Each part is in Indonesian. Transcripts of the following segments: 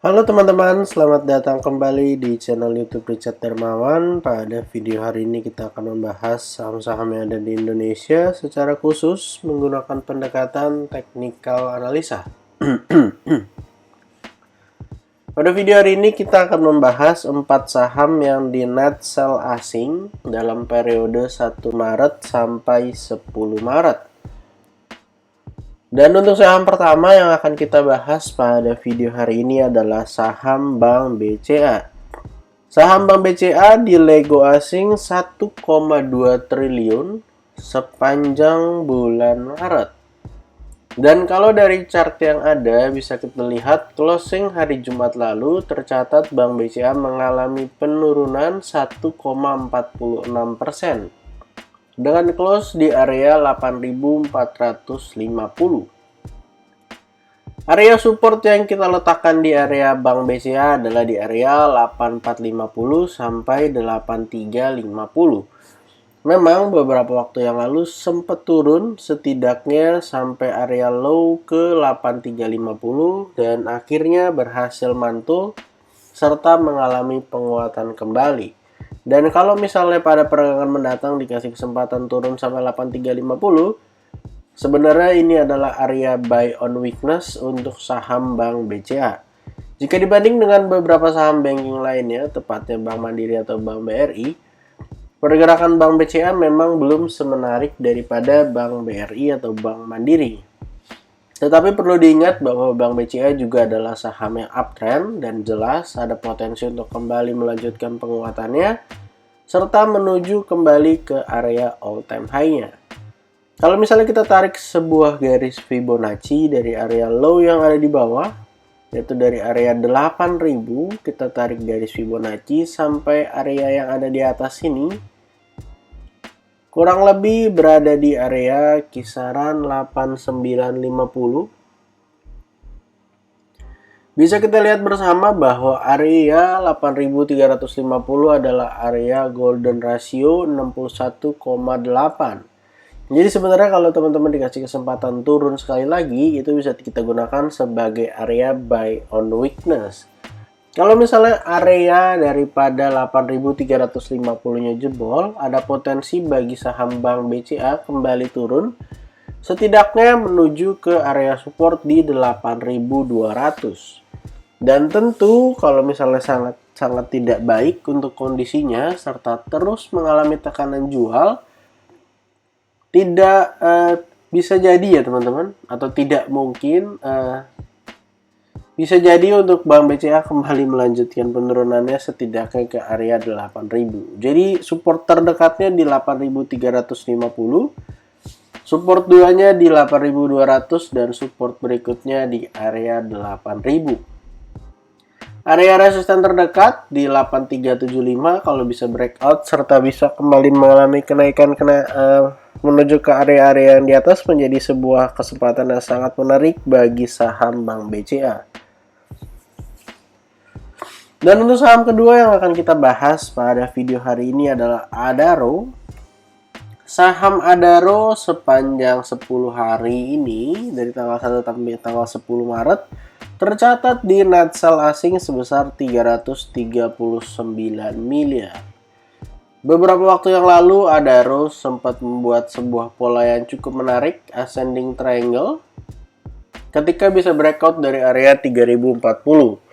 Halo teman-teman, selamat datang kembali di channel YouTube Richard Dermawan. Pada video hari ini kita akan membahas saham-saham yang ada di Indonesia secara khusus menggunakan pendekatan teknikal analisa. Pada video hari ini kita akan membahas 4 saham yang di net sell asing dalam periode 1 Maret sampai 10 Maret. Dan untuk saham pertama yang akan kita bahas pada video hari ini adalah saham Bank BCA. Saham Bank BCA di lego asing 1,2 triliun sepanjang bulan Maret. Dan kalau dari chart yang ada bisa kita lihat closing hari Jumat lalu tercatat Bank BCA mengalami penurunan 1,46%. Dengan close di area 8.450. Area support yang kita letakkan di area Bank BCA adalah di area 8450 sampai 8350. Memang beberapa waktu yang lalu sempat turun setidaknya sampai area low ke 8350 dan akhirnya berhasil mantul serta mengalami penguatan kembali. Dan kalau misalnya pada perdagangan mendatang dikasih kesempatan turun sampai 8350, sebenarnya ini adalah area buy on weakness untuk saham Bank BCA. Jika dibanding dengan beberapa saham banking lainnya, tepatnya Bank Mandiri atau Bank BRI, pergerakan Bank BCA memang belum semenarik daripada Bank BRI atau Bank Mandiri. Tetapi perlu diingat bahwa Bank BCA juga adalah saham yang uptrend dan jelas ada potensi untuk kembali melanjutkan penguatannya serta menuju kembali ke area all time high-nya. Kalau misalnya kita tarik sebuah garis Fibonacci dari area low yang ada di bawah, yaitu dari area 8.000, kita tarik garis Fibonacci sampai area yang ada di atas sini, kurang lebih berada di area kisaran 8950. Bisa kita lihat bersama bahwa area 8350 adalah area golden ratio 61,8. Jadi sebenarnya kalau teman-teman dikasih kesempatan turun sekali lagi, itu bisa kita gunakan sebagai area buy on weakness. Kalau misalnya area daripada 8350-nya jebol, ada potensi bagi saham Bank BCA kembali turun, setidaknya menuju ke area support di 8200. Dan tentu kalau misalnya sangat tidak baik untuk kondisinya, serta terus mengalami tekanan jual, tidak bisa jadi ya teman-teman, atau tidak mungkin bisa jadi untuk Bank BCA kembali melanjutkan penurunannya setidaknya ke area 8.000. Jadi support terdekatnya di 8.350, support duanya di 8.200 dan support berikutnya di area 8.000. Area resisten terdekat di 8375 kalau bisa breakout serta bisa kembali mengalami kenaikan menuju ke area-area yang di atas menjadi sebuah kesempatan yang sangat menarik bagi saham Bank BCA. Dan untuk saham kedua yang akan kita bahas pada video hari ini adalah Adaro. Saham Adaro sepanjang 10 hari ini dari tanggal 1 sampai tanggal 10 Maret tercatat di net sell asing sebesar 339 miliar. Beberapa waktu yang lalu Adaro sempat membuat sebuah pola yang cukup menarik, ascending triangle, ketika bisa breakout dari area 3040.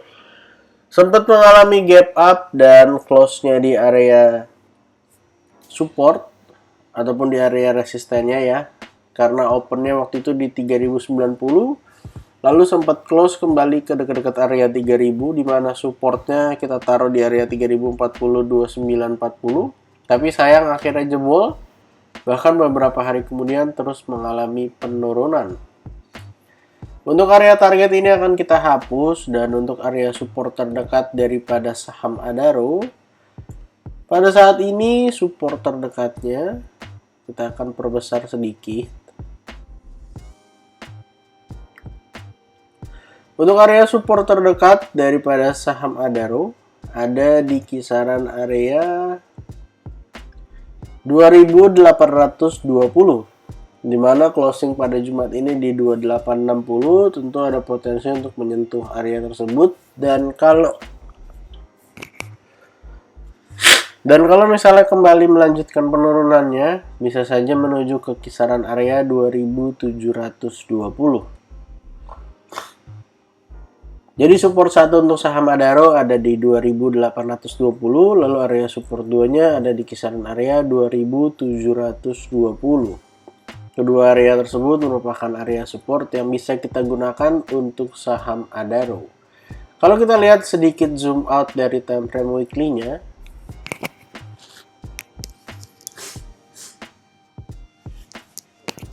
Sempat mengalami gap up dan close-nya di area support ataupun di area resistennya ya, karena opennya waktu itu di 3090, lalu sempat close kembali ke dekat-dekat area 3000, di mana supportnya kita taruh di area 3040 2940, tapi sayang akhirnya jebol, bahkan beberapa hari kemudian terus mengalami penurunan. Untuk area target ini akan kita hapus, dan untuk area support terdekat daripada saham Adaro, pada saat ini support terdekatnya kita akan perbesar sedikit. Untuk area support terdekat daripada saham Adaro ada di kisaran area 2820. di mana closing pada Jumat ini di 2860, tentu ada potensi untuk menyentuh area tersebut Dan kalau misalnya kembali melanjutkan penurunannya, bisa saja menuju ke kisaran area 2720. Jadi support 1 untuk saham Adaro ada di 2820, lalu area support 2-nya ada di kisaran area 2720. Kedua area tersebut merupakan area support yang bisa kita gunakan untuk saham Adaro. Kalau kita lihat sedikit zoom out dari time frame weekly-nya,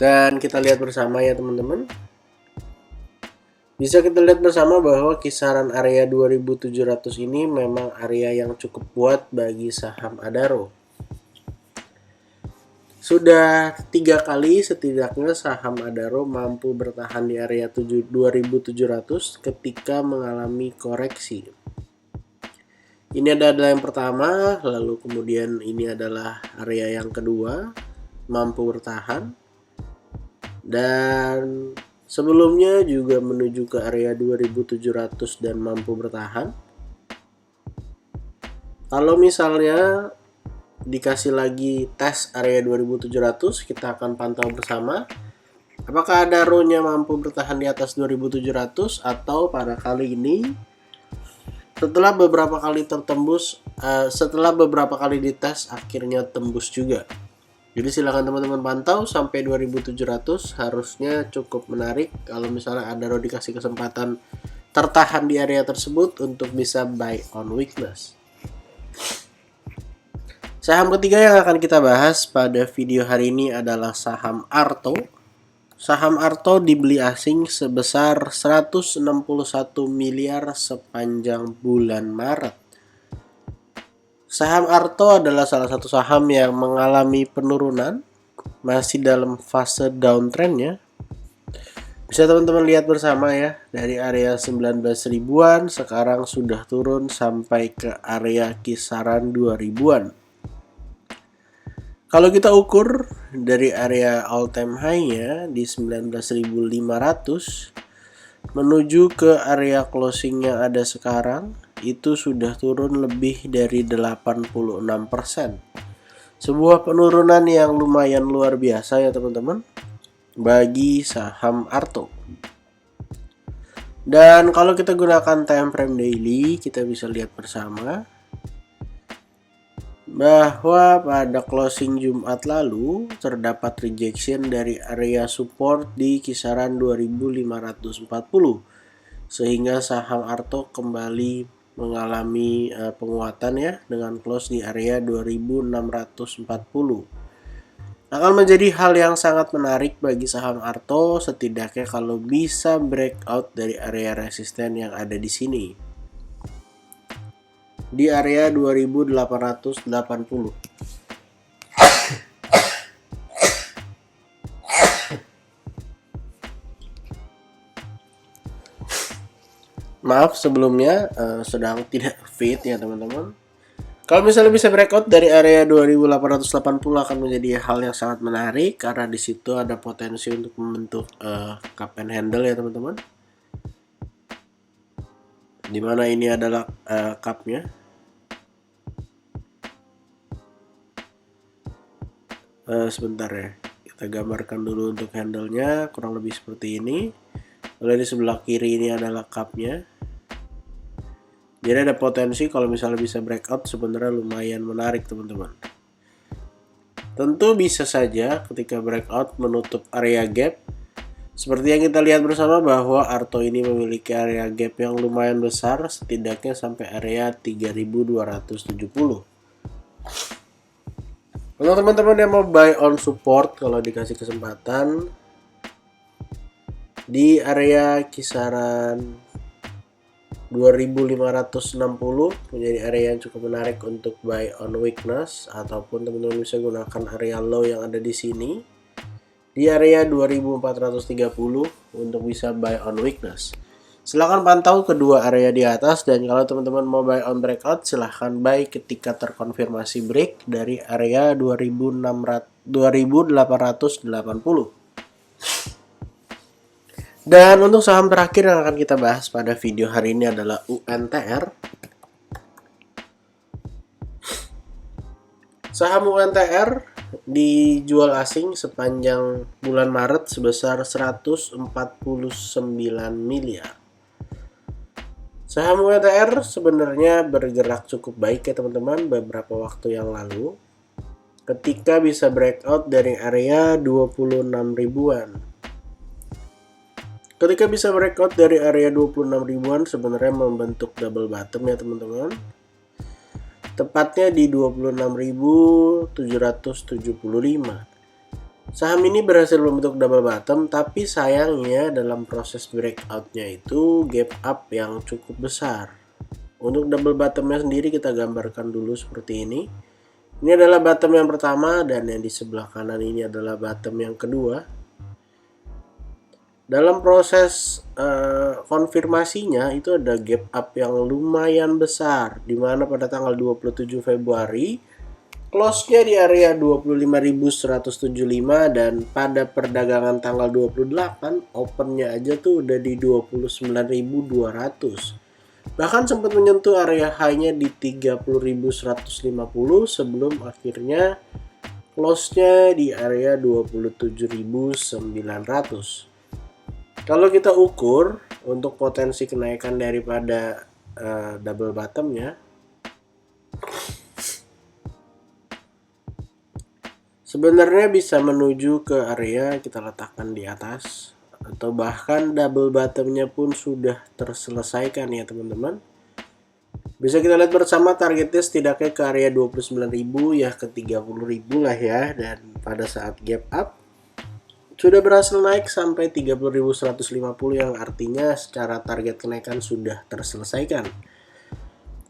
dan kita lihat bersama ya teman-teman. Bisa kita lihat bersama bahwa kisaran area 2700 ini memang area yang cukup kuat bagi saham Adaro. Sudah 3 kali setidaknya saham Adaro mampu bertahan di area 2700 ketika mengalami koreksi. Ini adalah yang pertama, lalu kemudian ini adalah area yang kedua, mampu bertahan. Dan sebelumnya juga menuju ke area 2700 dan mampu bertahan. Kalau misalnya dikasih lagi tes area 2700, kita akan pantau bersama apakah Adaro-nya mampu bertahan di atas 2700 atau pada kali ini setelah beberapa kali setelah beberapa kali dites akhirnya tembus juga. Jadi silakan teman-teman pantau sampai 2700, harusnya cukup menarik kalau misalnya Adaro dikasih kesempatan tertahan di area tersebut untuk bisa buy on weakness. Saham ketiga yang akan kita bahas pada video hari ini adalah saham Arto. Saham Arto dibeli asing sebesar 161 miliar sepanjang bulan Maret. Saham Arto adalah salah satu saham yang mengalami penurunan, masih dalam fase downtrendnya. Bisa teman-teman lihat bersama ya, dari area 19 ribuan sekarang sudah turun sampai ke area kisaran 2 ribuan. Kalau kita ukur dari area all time high-nya di 19.500 menuju ke area closing yang ada sekarang, itu sudah turun lebih dari 86%. Sebuah penurunan yang lumayan luar biasa ya teman-teman bagi saham Arto. Dan kalau kita gunakan time frame daily, kita bisa lihat bersama bahwa pada closing Jumat lalu terdapat rejection dari area support di kisaran 2540, sehingga saham Arto kembali mengalami penguatan ya dengan close di area 2640. Akan menjadi hal yang sangat menarik bagi saham Arto setidaknya kalau bisa breakout dari area resisten yang ada di sini. Di area 2880. Maaf sebelumnya sedang tidak fit ya teman-teman. Kalau misalnya bisa breakout dari area 2880 akan menjadi hal yang sangat menarik karena di situ ada potensi untuk membentuk cup and handle ya teman-teman. Dimana ini adalah cupnya. Sebentar ya, kita gambarkan dulu untuk handle-nya kurang lebih seperti ini. Lalu di sebelah kiri ini adalah cupnya. Jadi ada potensi kalau misalnya bisa breakout sebenarnya lumayan menarik teman-teman. Tentu bisa saja ketika breakout menutup area gap. Seperti yang kita lihat bersama bahwa Arto ini memiliki area gap yang lumayan besar, setidaknya sampai area 3270. Untuk teman-teman yang mau buy on support, kalau dikasih kesempatan di area kisaran 2560 menjadi area yang cukup menarik untuk buy on weakness, ataupun teman-teman bisa gunakan area low yang ada di sini di area 2430 untuk bisa buy on weakness. Silahkan pantau kedua area di atas, dan kalau teman-teman mau buy on breakout silahkan buy ketika terkonfirmasi break dari area 2880. Dan untuk saham terakhir yang akan kita bahas pada video hari ini adalah UNTR. Saham UNTR dijual asing sepanjang bulan Maret sebesar 149 miliar. Saham UNTR sebenarnya bergerak cukup baik ya teman-teman beberapa waktu yang lalu, ketika bisa breakout dari area 26 ribuan. Ketika bisa breakout dari area 26 ribuan sebenarnya membentuk double bottom ya teman-teman. Tepatnya di 26.775. Saham ini berhasil membentuk double bottom, tapi sayangnya dalam proses breakoutnya itu gap up yang cukup besar. Untuk double bottomnya sendiri kita gambarkan dulu seperti ini. Ini adalah bottom yang pertama dan yang di sebelah kanan ini adalah bottom yang kedua. Dalam proses konfirmasinya itu ada gap up yang lumayan besar, di mana pada tanggal 27 Februari close-nya di area 25.175 dan pada perdagangan tanggal 28 open-nya aja tuh udah di 29.200. Bahkan sempat menyentuh area high-nya di 30.150 sebelum akhirnya close-nya di area 27.900. Kalau kita ukur untuk potensi kenaikan daripada double bottomnya, sebenarnya bisa menuju ke area kita letakkan di atas, atau bahkan double bottomnya pun sudah terselesaikan ya teman-teman. Bisa kita lihat bersama targetnya setidaknya ke area 29.000 ya ke 30.000 lah ya, dan pada saat gap up sudah berhasil naik sampai 30.150 yang artinya secara target kenaikan sudah terselesaikan.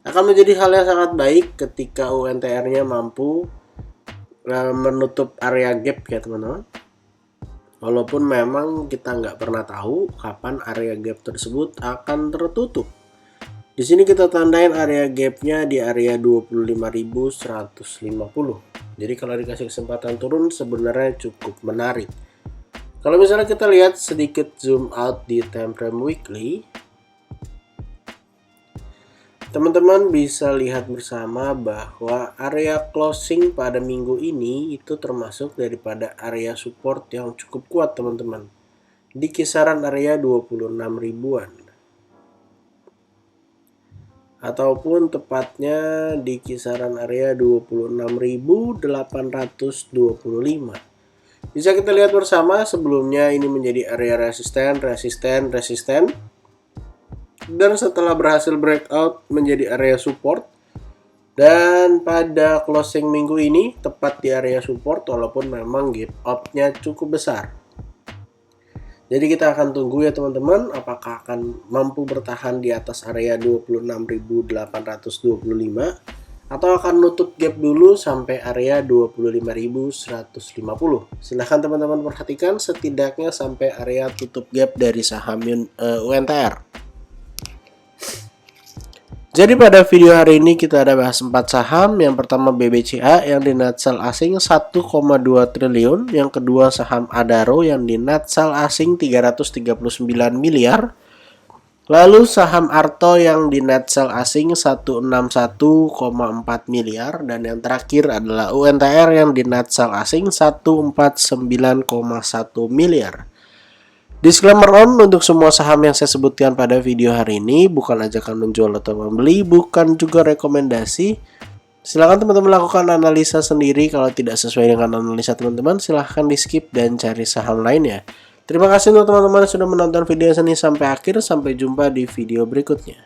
Akan menjadi hal yang sangat baik ketika UNTR-nya mampu menutup area gap ya teman-teman. Walaupun memang kita nggak pernah tahu kapan area gap tersebut akan tertutup. Di sini kita tandain area gapnya di area 25.150. Jadi kalau dikasih kesempatan turun sebenarnya cukup menarik. Kalau misalnya kita lihat sedikit zoom out di time frame weekly, teman-teman bisa lihat bersama bahwa area closing pada minggu ini itu termasuk daripada area support yang cukup kuat teman-teman, di kisaran area 26 ribuan. Ataupun tepatnya di kisaran area 26.825. Bisa kita lihat bersama sebelumnya ini menjadi area resisten. Dan setelah berhasil breakout menjadi area support. Dan pada closing minggu ini tepat di area support walaupun memang gap up-nya cukup besar. Jadi kita akan tunggu ya teman-teman apakah akan mampu bertahan di atas area 26.825. Atau akan nutup gap dulu sampai area 25.150. Silahkan teman-teman perhatikan setidaknya sampai area tutup gap dari saham UNTR. Jadi pada video hari ini kita ada bahas 4 saham. Yang pertama BBCA yang di net sell asing 1,2 triliun. Yang kedua saham Adaro yang di net sell asing 339 miliar. Lalu saham Arto yang di net sell asing 161,4 miliar. Dan yang terakhir adalah UNTR yang di net sell asing 149,1 miliar. Disclaimer on untuk semua saham yang saya sebutkan pada video hari ini bukan ajakan menjual atau membeli, bukan juga rekomendasi. Silakan teman-teman lakukan analisa sendiri. Kalau tidak sesuai dengan analisa teman-teman silahkan di skip dan cari saham lainnya. Terima kasih untuk teman-teman yang sudah menonton video ini sampai akhir. Sampai jumpa di video berikutnya.